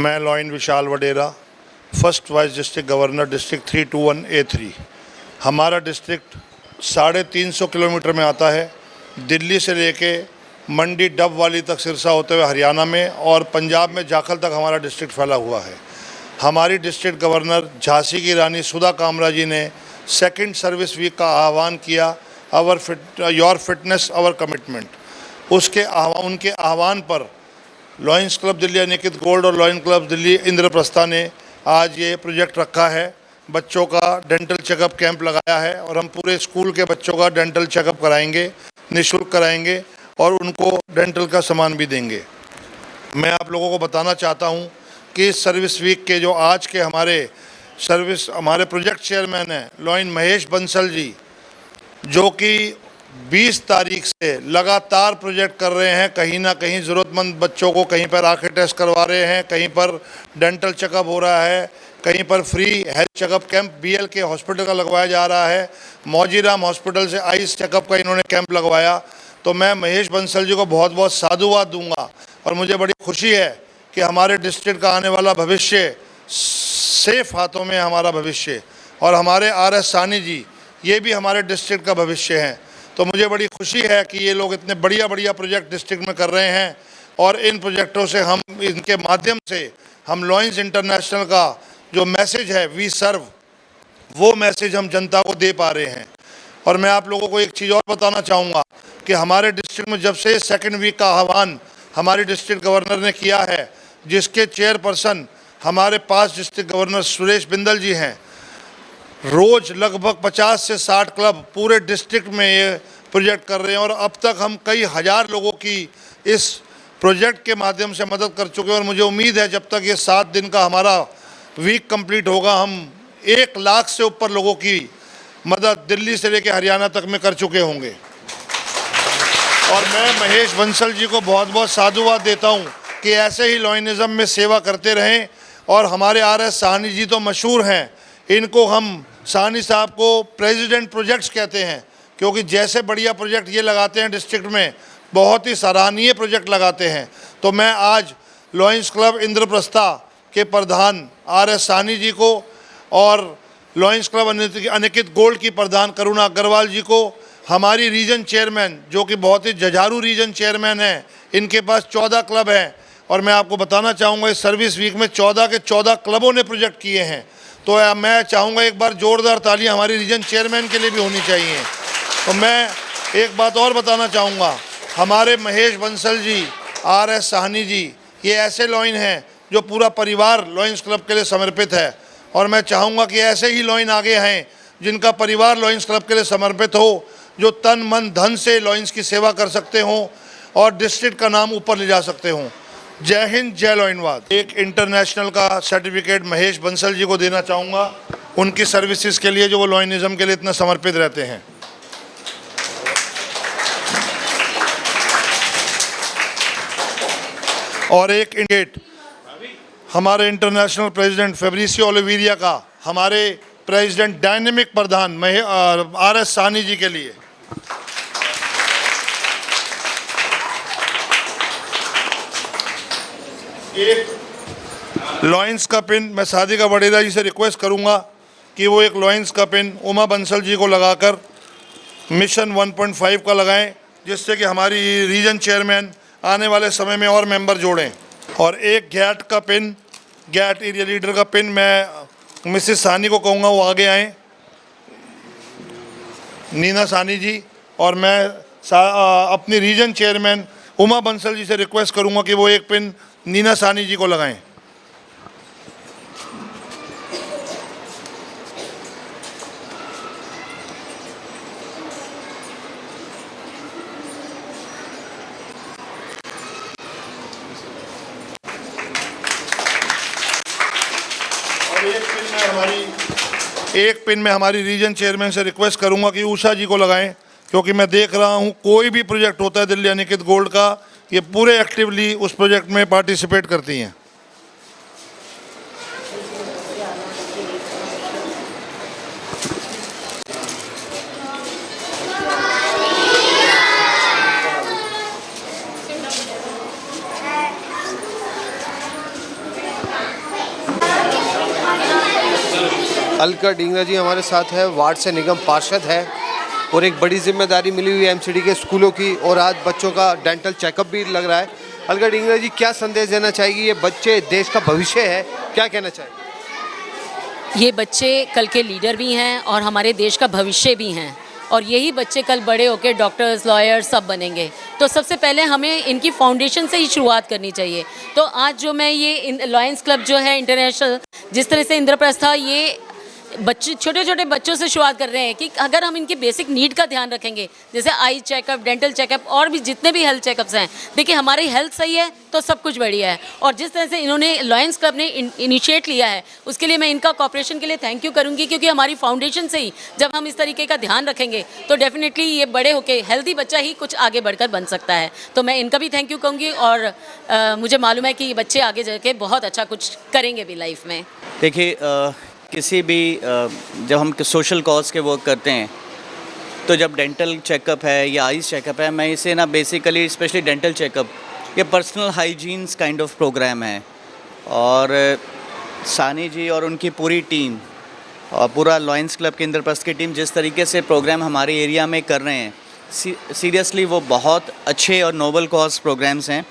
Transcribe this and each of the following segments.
मैं lion Vishal Vadera, first vice district governor, district 321A3। हमारा district 350 kilometre में आता है। दिल्ली से लेके मंडी डब वाली तक सिरसा होते हुए हरियाणा में और पंजाब में जाखल तक हमारा डिस्ट्रिक्ट फैला हुआ है। हमारी डिस्ट्रिक्ट गवर्नर झांसी की रानी सुधा कामरा जी ने सेकंड सर्विस वीक का आह्वान किया, योर फिटनेस आवर कमिटमेंट। उनके आह्वान पर lions club Delhi Aniket gold और लॉयंस क्लब दिल्ली इंद्रप्रस्था ने आज ये प्रोजेक्ट रखा है। बच्चों का डेंटल चेकअप कैंप लगाया है और हम पूरे स्कूल के बच्चों का डेंटल चेकअप कराएंगे, निःशुल्क कराएंगे और उनको डेंटल का सामान भी देंगे। मैं आप लोगों को बताना चाहता हूँ कि इस सर्विस वीक के जो आज के हमारे प्रोजेक्ट चेयरमैन हैं लॉयन महेश बंसल जी, जो कि 20 तारीख से लगातार प्रोजेक्ट कर रहे हैं। कहीं ना कहीं ज़रूरतमंद बच्चों को कहीं पर आंखें टेस्ट करवा रहे हैं, कहीं पर डेंटल चेकअप हो रहा है, कहीं पर free health checkup camp BL के हॉस्पिटल का लगवाया जा रहा है। मौजीराम हॉस्पिटल से आइस चेकअप का इन्होंने कैंप लगवाया। तो मैं महेश बंसल जी को बहुत बहुत साधुवाद दूंगा और मुझे बड़ी खुशी है कि हमारे डिस्ट्रिक्ट का आने वाला भविष्य सेफ हाथों में, हमारा भविष्य। और हमारे RS सानी जी, ये भी हमारे डिस्ट्रिक्ट का भविष्य हैं। तो मुझे बड़ी खुशी है कि ये लोग इतने बढ़िया प्रोजेक्ट डिस्ट्रिक्ट में कर रहे हैं और इन प्रोजेक्टों से इनके माध्यम से हम लॉयंस इंटरनेशनल का जो मैसेज है, वी सर्व, वो मैसेज हम जनता को दे पा रहे हैं। और मैं आप लोगों को एक चीज़ और बताना चाहूँगा कि हमारे डिस्ट्रिक्ट में जब से सेकंड वीक का आह्वान हमारी डिस्ट्रिक्ट गवर्नर ने किया है, जिसके चेयरपर्सन हमारे पास डिस्ट्रिक्ट गवर्नर सुरेश बिंदल जी हैं, रोज़ लगभग 50 से 60 क्लब पूरे डिस्ट्रिक्ट में ये प्रोजेक्ट कर रहे हैं और अब तक हम कई हज़ार लोगों की इस प्रोजेक्ट के माध्यम से मदद कर चुके हैं। और मुझे उम्मीद है जब तक ये 7 दिन का हमारा वीक कंप्लीट होगा, हम 1 लाख से ऊपर लोगों की मदद दिल्ली से लेकर हरियाणा तक में कर चुके होंगे। और मैं महेश बंसल जी को बहुत बहुत साधुवाद देता हूँ कि ऐसे ही लॉयनिज़म में सेवा करते रहें। और हमारे RS साहनी जी तो मशहूर हैं, इनको हम साहनी साहब को प्रेसिडेंट प्रोजेक्ट्स कहते हैं, क्योंकि जैसे बढ़िया प्रोजेक्ट ये लगाते हैं डिस्ट्रिक्ट में, बहुत ही सराहनीय प्रोजेक्ट लगाते हैं। तो मैं आज लॉयंस क्लब इंद्रप्रस्था के प्रधान RS साहनी जी को और लॉयंस क्लब अनिकेत गोल्ड की प्रधान करुणा अग्रवाल जी को, हमारी रीजन चेयरमैन जो कि बहुत ही जजारू रीजन चेयरमैन हैं, इनके पास 14 क्लब हैं और मैं आपको बताना चाहूँगा इस सर्विस वीक में 14 के 14 क्लबों ने प्रोजेक्ट किए हैं। तो मैं चाहूँगा एक बार ज़ोरदार तालियां हमारी रीजन चेयरमैन के लिए भी होनी चाहिए। तो मैं एक बात और बताना चाहूँगा, हमारे महेश बंसल जी, RS साहनी जी, ये ऐसे लॉयन हैं जो पूरा परिवार लॉयंस क्लब के लिए समर्पित है। और मैं चाहूँगा कि ऐसे ही लॉयन आगे हैं जिनका परिवार लॉयंस क्लब के लिए समर्पित हो, जो तन मन धन से लॉयंस की सेवा कर सकते हों और डिस्ट्रिक्ट का नाम ऊपर ले जा सकते हों। जय हिंद, जय लॉयनवाद। एक इंटरनेशनल का सर्टिफिकेट महेश बंसल जी को देना चाहूँगा उनकी सर्विसेज के लिए, जो वो लॉयनिज़म के लिए इतना समर्पित रहते हैं। और एक इंडिकेट हमारे इंटरनेशनल प्रेसिडेंट फेब्रिसियो ओलिविरिया का हमारे प्रेसिडेंट डायनेमिक प्रधान RS साहनी जी के लिए। एक लॉयंस का पिन मैं साधिका वडेरा जी से रिक्वेस्ट करूंगा कि वो एक लॉयंस का पिन उमा बंसल जी को लगाकर मिशन 1.5 का लगाएं, जिससे कि हमारी रीजन चेयरमैन आने वाले समय में और मेंबर जोड़ें। और एक गैट का पिन, गैट एरिया लीडर का पिन मैं मिसेस साहनी को कहूँगा वो आगे आएँ, नीना साहनी जी। और मैं अपनी रीजन चेयरमैन उमा बंसल जी से रिक्वेस्ट करूँगा कि वो एक पिन नीना साहनी जी को लगाएं। और एक पिन में हमारी रीजन चेयरमैन से रिक्वेस्ट करूंगा कि उषा जी को लगाएं, क्योंकि मैं देख रहा हूं कोई भी प्रोजेक्ट होता है दिल्ली अनिकेत गोल्ड का, ये पूरे एक्टिवली उस प्रोजेक्ट में पार्टिसिपेट करती हैं। अलका ढींगरा जी हमारे साथ है, वार्ड से निगम पार्षद है और एक बड़ी जिम्मेदारी मिली हुई है एमसीडी के स्कूलों की, और आज बच्चों का डेंटल चेकअप भी लग रहा है। अलका ढींगरा जी, क्या संदेश देना चाहेगी? ये बच्चे देश का भविष्य है, क्या कहना चाहेंगे? ये बच्चे कल के लीडर भी हैं और हमारे देश का भविष्य भी हैं, और यही बच्चे कल बड़े होकर डॉक्टर्स, लॉयर्स सब बनेंगे। तो सबसे पहले हमें इनकी फाउंडेशन से ही शुरुआत करनी चाहिए। तो आज जो मैं ये लॉयंस क्लब जो है इंटरनेशनल, जिस तरह से इंद्रप्रस्थ, ये बच्चे छोटे छोटे बच्चों से शुरुआत कर रहे हैं कि अगर हम इनकी बेसिक नीड का ध्यान रखेंगे, जैसे आई चेकअप, डेंटल चेकअप और भी जितने भी हेल्थ चेकअप्स हैं, देखिए हमारी हेल्थ सही है तो सब कुछ बढ़िया है। और जिस तरह से इन्होंने लॉयंस क्लब ने इनिशिएट लिया है, उसके लिए मैं इनका कॉपरेशन के लिए थैंक यू करूँगी, क्योंकि हमारी फाउंडेशन से ही जब हम इस तरीके का ध्यान रखेंगे तो डेफिनेटली ये बड़े होकर हेल्दी बच्चा ही कुछ आगे बढ़कर बन सकता है। तो मैं इनका भी थैंक यू कहूँगी, और मुझे मालूम है कि ये बच्चे आगे जाके बहुत अच्छा कुछ करेंगे भी लाइफ में। देखिए, किसी भी जब हम सोशल कॉज के वर्क करते हैं, तो जब डेंटल चेकअप है या आईज चेकअप है, मैं इसे ना बेसिकली स्पेशली डेंटल चेकअप ये personal hygienes kind of program है। और सानी जी और उनकी पूरी टीम और पूरा लॉयंस क्लब के इंद्रप्रस्थ की टीम जिस तरीके से प्रोग्राम हमारे एरिया में कर रहे हैं, सीरियसली वो बहुत अच्छे और नोबल कॉज प्रोग्राम्स हैं।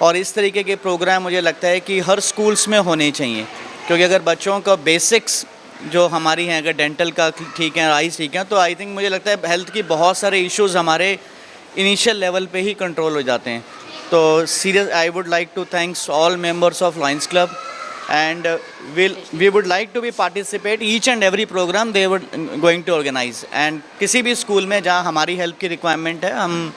और इस तरीके के प्रोग्राम मुझे लगता है कि हर स्कूल्स में होने चाहिए, क्योंकि अगर बच्चों का बेसिक्स जो हमारी हैं, अगर डेंटल का ठीक है, आईज ठीक है, तो आई थिंक मुझे लगता है हेल्थ की बहुत सारे इश्यूज़ हमारे इनिशियल लेवल पे ही कंट्रोल हो जाते हैं। तो serious I would like to thanks all members of Lions club, and we would like to be participate each and every program they would going to organize. And किसी भी school में जहाँ हमारी हेल्प की रिक्वायरमेंट है, हम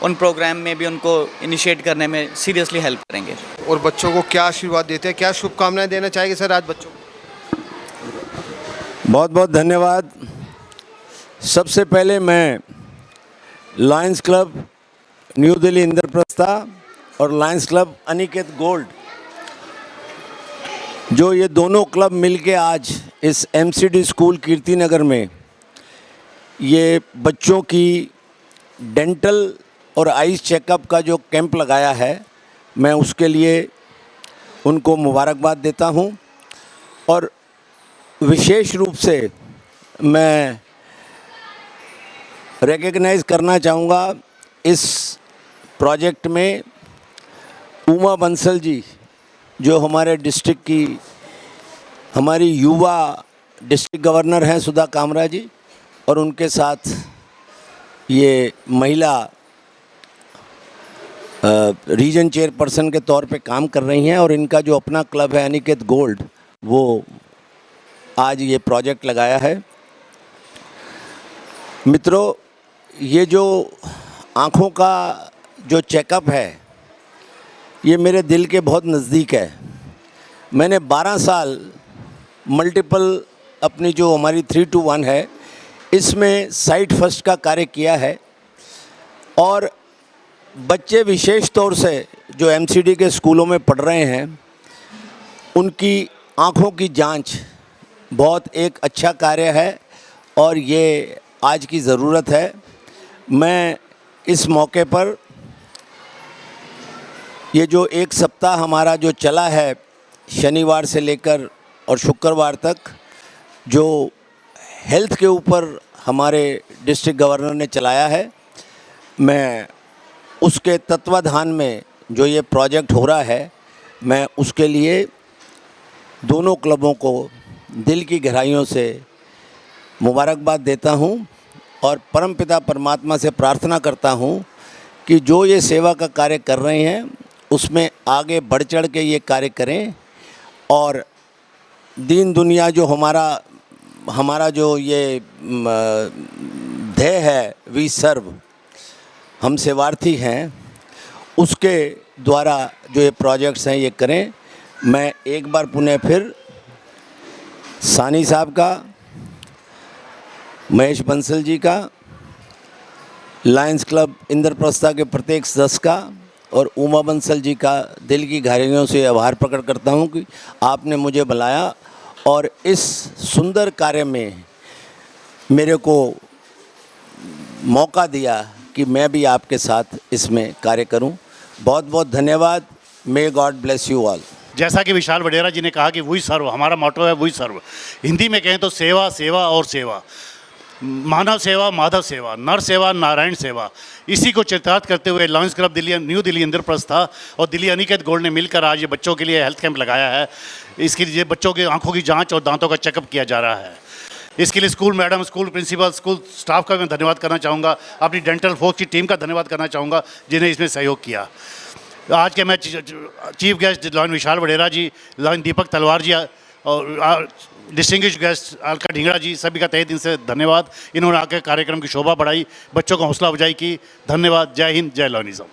उन programme में भी उनको इनिशिएट करने में सीरियसली हेल्प करेंगे। और बच्चों को क्या आशीर्वाद देते हैं, क्या शुभकामनाएं देना चाहेंगे सर आज बच्चों को? बहुत बहुत धन्यवाद। सबसे पहले मैं lions club new Delhi Indraprastha और लॉयंस क्लब अनिकेत गोल्ड, जो ये दोनों क्लब मिलके आज इस एमसीडी स्कूल कीर्तिनगर में ये बच्चों की डेंटल और आईज चेकअप का जो कैंप लगाया है, मैं उसके लिए उनको मुबारकबाद देता हूं। और विशेष रूप से मैं रिकग्नाइज़ करना चाहूँगा इस प्रोजेक्ट में उमा बंसल जी, जो हमारे डिस्ट्रिक्ट की हमारी युवा डिस्ट्रिक्ट गवर्नर हैं सुधा कामरा जी, और उनके साथ ये महिला रीजन चेयरपर्सन के तौर पे काम कर रही हैं, और इनका जो अपना क्लब है अनिकेत गोल्ड, वो आज ये प्रोजेक्ट लगाया है। मित्रों, ये जो आँखों का जो चेकअप है, ये मेरे दिल के बहुत नज़दीक है। मैंने 12 साल मल्टीपल अपनी जो हमारी 3-1 है, इसमें साइट फर्स्ट का कार्य किया है। और बच्चे विशेष तौर से जो एमसीडी के स्कूलों में पढ़ रहे हैं, उनकी आँखों की जांच बहुत एक अच्छा कार्य है, और ये आज की ज़रूरत है। मैं इस मौके पर ये जो एक सप्ताह हमारा जो चला है, शनिवार से लेकर और शुक्रवार तक, जो हेल्थ के ऊपर हमारे डिस्ट्रिक्ट गवर्नर ने चलाया है, मैं उसके तत्वाधान में जो ये प्रोजेक्ट हो रहा है, मैं उसके लिए दोनों क्लबों को दिल की गहराइयों से मुबारकबाद देता हूं, और परमपिता परमात्मा से प्रार्थना करता हूं कि जो ये सेवा का कार्य कर रहे हैं, उसमें आगे बढ़ चढ़ के ये कार्य करें, और दीन दुनिया जो हमारा जो ये ध्येय है, वी सर्व, हम सेवार्थी हैं, उसके द्वारा जो ये प्रोजेक्ट्स हैं ये करें। मैं एक बार पुनः फिर सानी साहब का, महेश बंसल जी का, लायंस क्लब इंद्रप्रस्था के प्रत्येक सदस्य का और उमा बंसल जी का दिल की गहराइयों से आभार प्रकट करता हूं कि आपने मुझे बुलाया और इस सुंदर कार्य में मेरे को मौका दिया कि मैं भी आपके साथ इसमें कार्य करूं। बहुत बहुत धन्यवाद। May God bless you all. जैसा कि विशाल वडेरा जी ने कहा कि वही सर्व, हमारा मोटो है वही सर्व। हिंदी में कहें तो सेवा, सेवा और सेवा, मानव सेवा, माधव सेवा, नर सेवा, नारायण सेवा। इसी को चित्रार्थ करते हुए lions club Delhi, new Delhi Indraprastha था और दिल्ली अनिकेत गोल्ड ने मिलकर आज ये बच्चों के लिए हेल्थ कैंप लगाया है। इसके लिए बच्चों की आंखों की जांच और दांतों का चेकअप किया जा रहा है। इसके लिए school madam, school principal, school staff का मैं धन्यवाद करना चाहूँगा। अपनी डेंटल फोर्स की टीम का धन्यवाद करना चाहूँगा जिन्हें इसमें सहयोग किया। आज के मैं चीफ गेस्ट लॉयन विशाल वडेरा जी, लॉयन दीपक तलवार जी और डिस्टिंग्विश गेस्ट अलका ढींगरा जी, सभी का तहे दिल से धन्यवाद। इन्होंने आकर कार्यक्रम की शोभा बढ़ाई, बच्चों को हौसला अफजाई की। धन्यवाद। जय हिंद, जय लॉयनिज़म।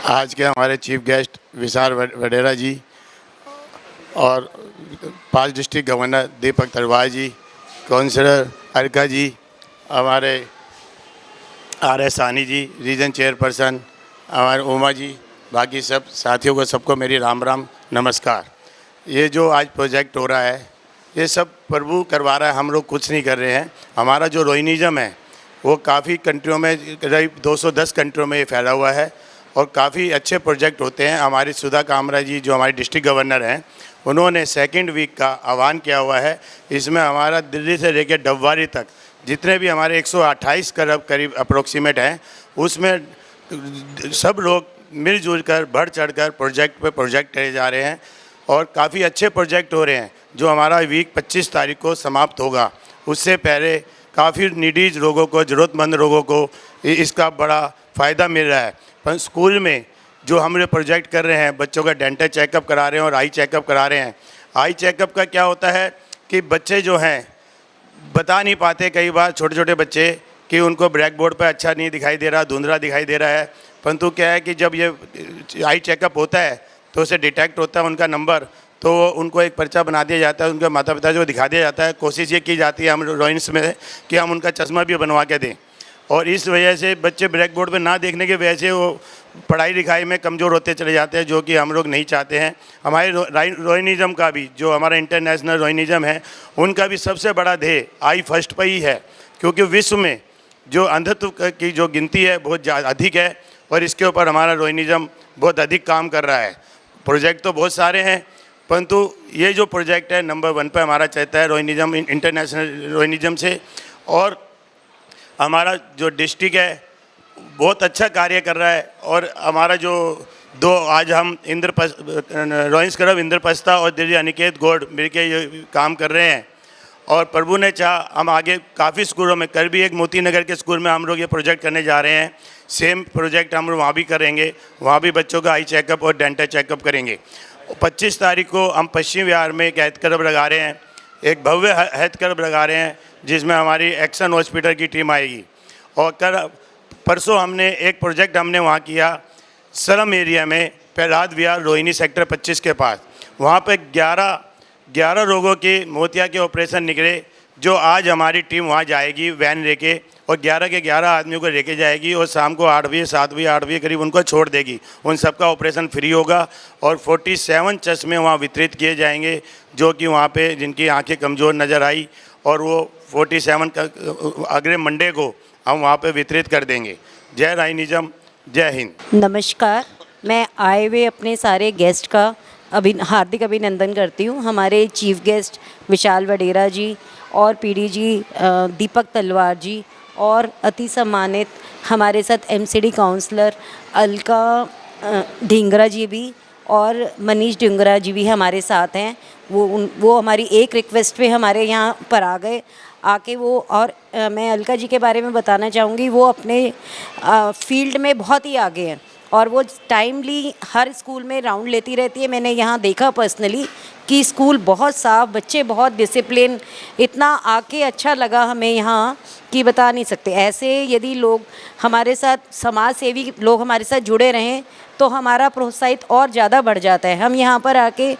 आज के हमारे चीफ गेस्ट विशाल वडेरा जी और 5 डिस्ट्रिक्ट गवर्नर दीपक तलवार जी, काउंसलर अलका जी, हमारे RS सानी जी, रीजन चेयरपर्सन हमारे उमा जी, बाकी सब साथियों को सबको मेरी राम राम नमस्कार। ये जो आज प्रोजेक्ट हो रहा है ये सब प्रभु करवा रहा है, हम लोग कुछ नहीं कर रहे हैं। हमारा जो रोहिनिज़म है वो काफ़ी कंट्रियों में, करीब 210 कंट्रियों में ये फैला हुआ है और काफ़ी अच्छे प्रोजेक्ट होते हैं। हमारी सुधा कामरा जी जो हमारी डिस्ट्रिक्ट गवर्नर हैं, उन्होंने 2nd वीक का आह्वान किया हुआ है। इसमें हमारा दिल्ली से लेकर डबवारी तक जितने भी हमारे 128 करोड़ करीब अप्रोक्सीमेट हैं, उसमें सब लोग मिलजुल कर बढ़ चढ़ कर प्रोजेक्ट पे प्रोजेक्ट करे जा रहे हैं और काफ़ी अच्छे प्रोजेक्ट हो रहे हैं। जो हमारा वीक 25 तारीख को समाप्त होगा, उससे पहले काफ़ी नीडीज लोगों को, ज़रूरतमंद लोगों को इसका बड़ा फ़ायदा मिल रहा है। पर स्कूल में जो हम लोग प्रोजेक्ट कर रहे हैं, बच्चों का डेंटल चेकअप करा रहे हैं और आई चेकअप करा रहे हैं। आई चेकअप का क्या होता है कि बच्चे जो हैं बता नहीं पाते, कई बार छोटे छोटे बच्चे, कि उनको ब्लैक बोर्ड पर अच्छा नहीं दिखाई दे रहा, धुंधला दिखाई दे रहा है। परंतु क्या है कि जब ये आई चेकअप होता है तो उसे डिटेक्ट होता है उनका नंबर, तो उनको एक पर्चा बना दिया जाता है, उनके माता पिता को दिखा दिया जाता है। कोशिश ये की जाती है हम रोइंस में कि हम उनका चश्मा भी बनवा के दें, और इस वजह से बच्चे ब्लैक बोर्ड पर ना देखने की वजह से वो पढ़ाई लिखाई में कमज़ोर होते चले जाते हैं, जो कि हम लोग नहीं चाहते हैं। हमारे रोहिनिज़म का भी, जो हमारा इंटरनेशनल रोहिनिज़म है, उनका भी सबसे बड़ा ध्येय आई फर्स्ट पर ही है, क्योंकि विश्व में जो अंधत्व की जो गिनती है बहुत अधिक है और इसके ऊपर हमारा रोहिनिज़म बहुत अधिक काम कर रहा है। प्रोजेक्ट तो बहुत सारे हैं, परंतु ये जो प्रोजेक्ट है नंबर 1 पे हमारा चलता है रोहिनिज़म, इंटरनेशनल रोहिनिज़म से। और हमारा जो डिस्ट्रिक्ट है बहुत अच्छा कार्य कर रहा है। और हमारा जो आज हम रोइंस क्लब इंद्रप्रस्था और दिल्ली अनिकेत गोल्ड मिलके ये काम कर रहे हैं, और प्रभु ने चाहा हम आगे काफ़ी स्कूलों में, कल भी एक मोती नगर के स्कूल में हम लोग ये प्रोजेक्ट करने जा रहे हैं। सेम प्रोजेक्ट हम लोग वहाँ भी करेंगे, वहाँ भी बच्चों का आई चेकअप और डेंटल चेकअप करेंगे। 25 तारीख को हम पश्चिम बिहार में एक हेल्थ क्लब लगा रहे हैं, एक भव्य हेल्थ क्लब लगा रहे हैं, जिसमें हमारी एक्शन हॉस्पिटल की टीम आएगी। और परसों हमने एक प्रोजेक्ट वहाँ किया सरम एरिया में, प्रहलाद विहार रोहिणी सेक्टर 25 के पास। वहाँ पे 11 लोगों के मोतिया के ऑपरेशन निकले, जो आज हमारी टीम वहाँ जाएगी वैन लेके, और 11 के 11 आदमियों को लेके जाएगी और शाम को 8 बजे 7 बजे 8 बजे करीब उनको छोड़ देगी। उन सबका ऑपरेशन फ्री होगा और 47 चश्मे वहाँ वितरित किए जाएंगे, जो कि वहाँ पे जिनकी आंखें कमज़ोर नज़र आई, और वो 47 अगले मंडे को हम वहाँ पे वितरित कर देंगे। जय राइनिज़म, जय हिंद। नमस्कार, मैं आए हुए अपने सारे गेस्ट का हार्दिक अभिनंदन करती हूँ। हमारे चीफ गेस्ट विशाल वडेरा जी और पीडी जी दीपक तलवार जी, और अति सम्मानित हमारे साथ MCD काउंसलर अलका ढींगरा जी भी और मनीष ढींगरा जी भी हमारे साथ हैं। वो हमारी एक रिक्वेस्ट पे हमारे यहाँ पर आ गए आके वो। और मैं अलका जी के बारे में बताना चाहूँगी, वो अपने फील्ड में बहुत ही आगे हैं और वो टाइमली हर स्कूल में राउंड लेती रहती है। मैंने यहाँ देखा पर्सनली कि स्कूल बहुत साफ, बच्चे बहुत डिसिप्लिन, इतना आके अच्छा लगा हमें यहाँ कि बता नहीं सकते। ऐसे यदि लोग हमारे साथ, समाज सेवी लोग हमारे साथ जुड़े रहें तो हमारा प्रोत्साहित और ज़्यादा बढ़ जाता है। हम यहाँ पर आके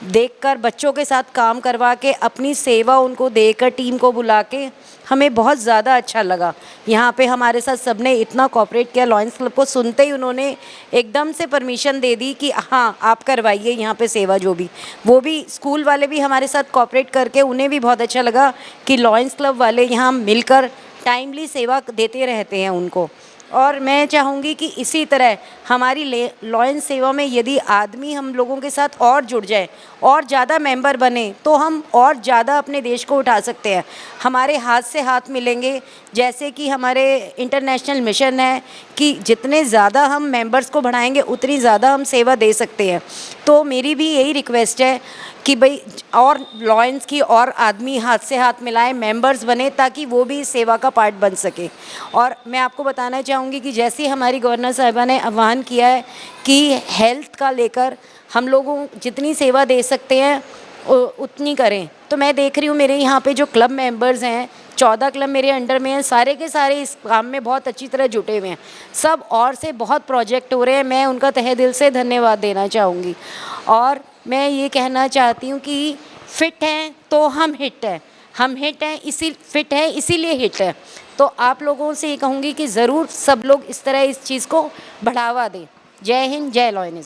देखकर, बच्चों के साथ काम करवा के, अपनी सेवा उनको देकर, टीम को बुला के, हमें बहुत ज़्यादा अच्छा लगा। यहाँ पे हमारे साथ सबने इतना कोऑपरेट किया। लॉयंस क्लब को सुनते ही उन्होंने एकदम से परमिशन दे दी कि हाँ आप करवाइए यहाँ पे सेवा। जो भी वो भी स्कूल वाले भी हमारे साथ कोऑपरेट करके, उन्हें भी बहुत अच्छा लगा कि लॉयंस क्लब वाले यहाँ मिलकर टाइमली सेवा देते रहते हैं उनको। और मैं चाहूँगी कि इसी तरह हमारी लॉयंस सेवा में यदि आदमी हम लोगों के साथ और जुड़ जाए और ज़्यादा मेंबर बने तो हम और ज़्यादा अपने देश को उठा सकते हैं। हमारे हाथ से हाथ मिलेंगे, जैसे कि हमारे इंटरनेशनल मिशन है कि जितने ज़्यादा हम मेंबर्स को बढ़ाएंगे उतनी ज़्यादा हम सेवा दे सकते हैं। तो मेरी भी यही रिक्वेस्ट है कि भाई और लॉयंस की और आदमी हाथ से हाथ मिलाएं, मेंबर्स बने, ताकि वो भी सेवा का पार्ट बन सके। और मैं आपको बताना चाहूँगी कि जैसे हमारी गवर्नर साहिबा ने आह्वान किया है कि हेल्थ का लेकर हम लोगों जितनी सेवा दे सकते हैं उतनी करें। तो मैं देख रही हूँ मेरे यहाँ पे जो क्लब मेंबर्स हैं, 14 क्लब मेरे अंडर में हैं, सारे के सारे इस काम में बहुत अच्छी तरह जुटे हुए हैं। सब और से बहुत प्रोजेक्ट हो रहे हैं, मैं उनका तहे दिल से धन्यवाद देना चाहूँगी। और मैं ये कहना चाहती हूँ कि फिट हैं तो हम हिट हैं, हम हिट हैं फिट हैं इसीलिए हिट है। तो आप लोगों से ये कहूँगी कि ज़रूर सब लोग इस तरह इस चीज़ को बढ़ावा दें। जय हिंद, जय लॉयनिज़म।